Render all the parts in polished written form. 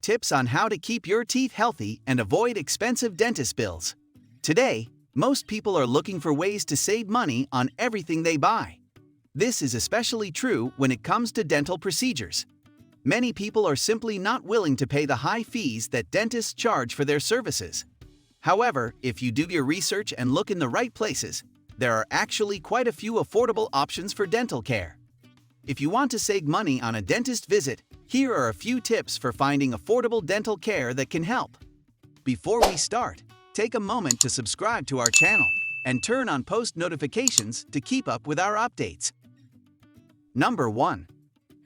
tips on how to keep your teeth healthy and avoid expensive dentist bills. Today, most people are looking for ways to save money on everything they buy. This is especially true when it comes to dental procedures. Many people are simply not willing to pay the high fees that dentists charge for their services. However, if you do your research and look in the right places, there are actually quite a few affordable options for dental care. If you want to save money on a dentist visit, here are a few tips for finding affordable dental care that can help. Before we start, take a moment to subscribe to our channel and turn on post notifications to keep up with our updates. Number 1.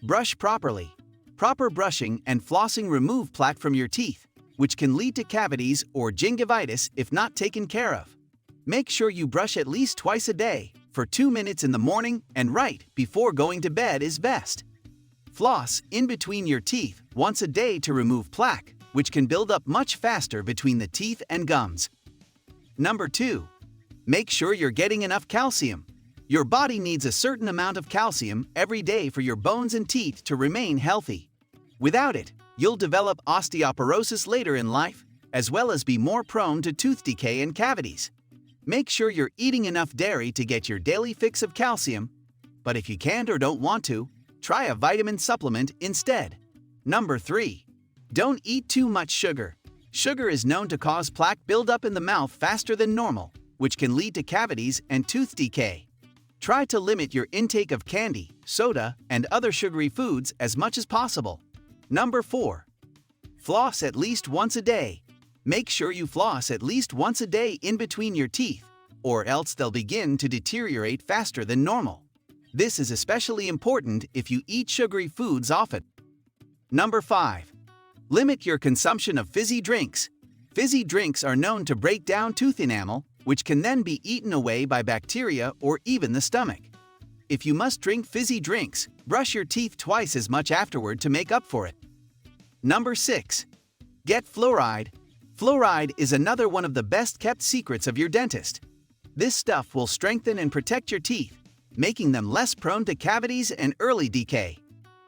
Brush properly. Proper brushing and flossing remove plaque from your teeth, which can lead to cavities or gingivitis if not taken care of. Make sure you brush at least twice a day, for 2 minutes in the morning and right before going to bed is best. Floss in between your teeth once a day to remove plaque, which can build up much faster between the teeth and gums. Number 2. Make sure you're getting enough calcium. Your body needs a certain amount of calcium every day for your bones and teeth to remain healthy. Without it, you'll develop osteoporosis later in life, as well as be more prone to tooth decay and cavities. Make sure you're eating enough dairy to get your daily fix of calcium, but if you can't or don't want to, try a vitamin supplement instead. Number 3. Don't eat too much sugar. Sugar is known to cause plaque buildup in the mouth faster than normal, which can lead to cavities and tooth decay. Try to limit your intake of candy, soda, and other sugary foods as much as possible. Number 4. Floss at least once a day. Make sure you floss at least once a day in between your teeth, or else they'll begin to deteriorate faster than normal. This is especially important if you eat sugary foods often. Number 5. Limit your consumption of fizzy drinks. Fizzy drinks are known to break down tooth enamel, which can then be eaten away by bacteria or even the stomach. If you must drink fizzy drinks, brush your teeth twice as much afterward to make up for it. Number 6. Get fluoride. Fluoride is another one of the best-kept secrets of your dentist. This stuff will strengthen and protect your teeth, making them less prone to cavities and early decay.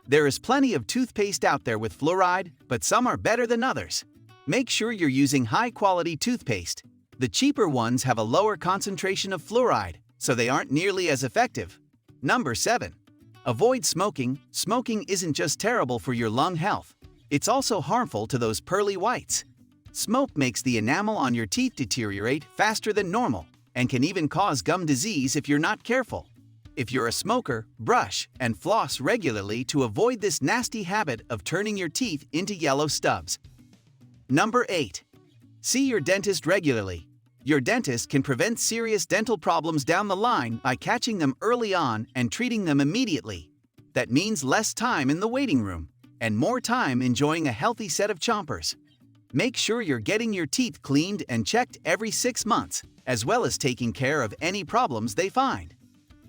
There is plenty of toothpaste out there with fluoride, but some are better than others. Make sure you're using high-quality toothpaste. The cheaper ones have a lower concentration of fluoride, so they aren't nearly as effective. Number 7. Avoid smoking. Smoking isn't just terrible for your lung health, it's also harmful to those pearly whites. Smoke makes the enamel on your teeth deteriorate faster than normal and can even cause gum disease if you're not careful. If you're a smoker, brush and floss regularly to avoid this nasty habit of turning your teeth into yellow stubs. Number 8. See your dentist regularly. Your dentist can prevent serious dental problems down the line by catching them early on and treating them immediately. That means less time in the waiting room and more time enjoying a healthy set of chompers. Make sure you're getting your teeth cleaned and checked every 6 months, as well as taking care of any problems they find.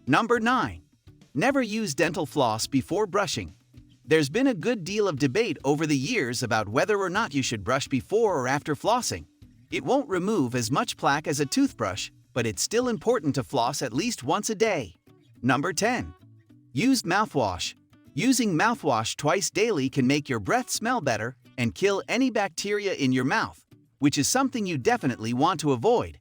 Number 9. Never use dental floss before brushing. There's been a good deal of debate over the years about whether or not you should brush before or after flossing. It won't remove as much plaque as a toothbrush, but it's still important to floss at least once a day. Number 10. Use mouthwash. Using mouthwash twice daily can make your breath smell better and kill any bacteria in your mouth, which is something you definitely want to avoid.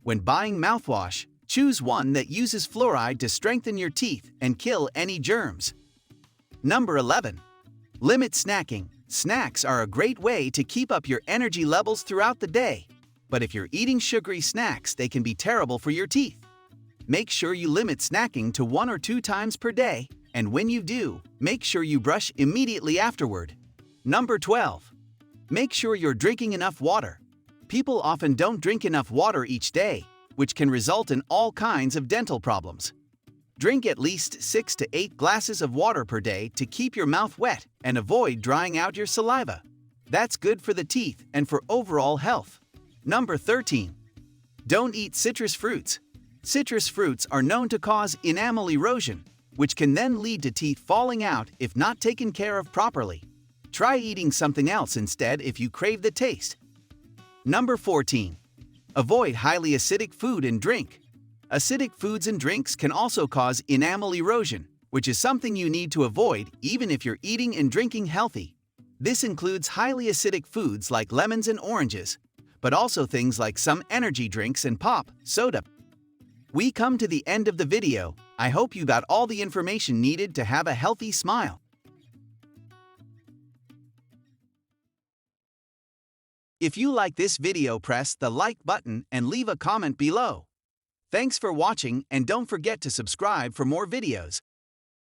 When buying mouthwash, choose one that uses fluoride to strengthen your teeth and kill any germs. Number 11. Limit snacking. Snacks are a great way to keep up your energy levels throughout the day, but if you're eating sugary snacks, they can be terrible for your teeth. Make sure you limit snacking to 1 or 2 times per day, and when you do, make sure you brush immediately afterward. Number 12. Make sure you're drinking enough water. People often don't drink enough water each day, which can result in all kinds of dental problems. Drink at least 6 to 8 glasses of water per day to keep your mouth wet and avoid drying out your saliva. That's good for the teeth and for overall health. Number 13. Don't eat citrus fruits. Citrus fruits are known to cause enamel erosion, which can then lead to teeth falling out if not taken care of properly. Try eating something else instead if you crave the taste. Number 14. Avoid highly acidic food and drink. Acidic foods and drinks can also cause enamel erosion, which is something you need to avoid even if you're eating and drinking healthy. This includes highly acidic foods like lemons and oranges, but also things like some energy drinks and pop, soda. We come to the end of the video. I hope you got all the information needed to have a healthy smile. If you like this video, press the like button and leave a comment below. Thanks for watching, and don't forget to subscribe for more videos.